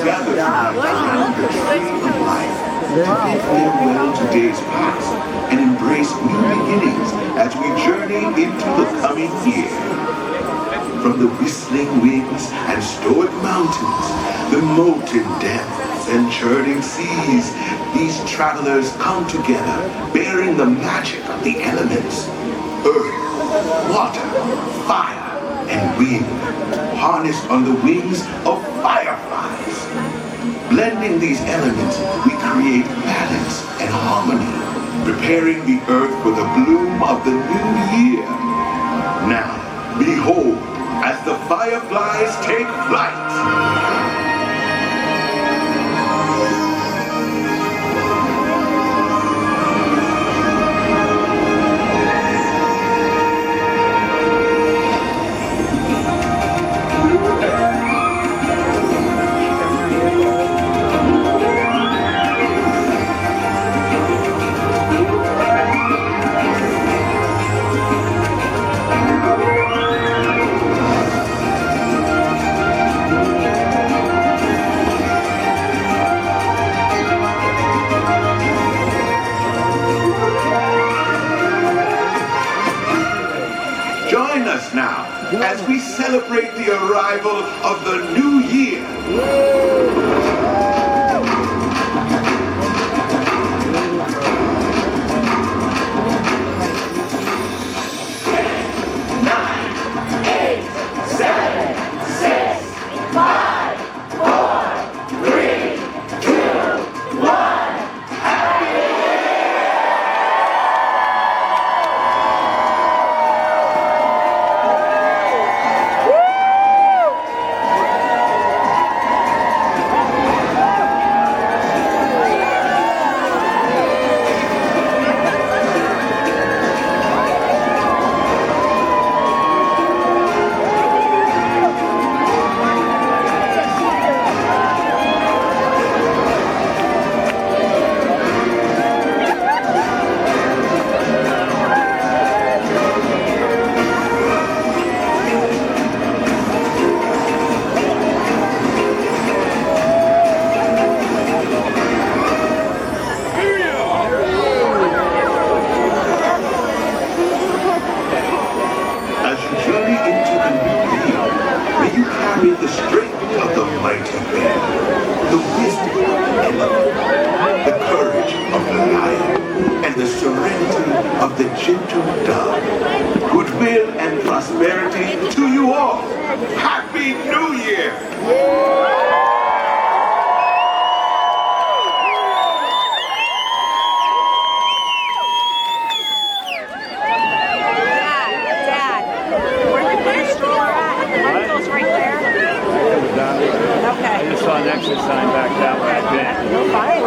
gather of life to bid farewell to days past and embrace new beginnings as we journey into the coming year. From the whistling winds and stoic mountains, the molten depths and churning seas, these travelers come together, bearing the magic of the elements: earth, water, fire, and wind, harnessed on the wings of fireflies. Blending these elements, we create balance and harmony, preparing the earth for the bloom of the new year. Now, behold, as the fireflies take flight. Join us now as we celebrate the arrival of the new year. With the strength of the mighty bear, the wisdom of the elephant, the courage of the lion, and the serenity of the gentle dove. Goodwill and prosperity to you all. Happy New Year! I just saw an exit sign back that way. I think. You're fine.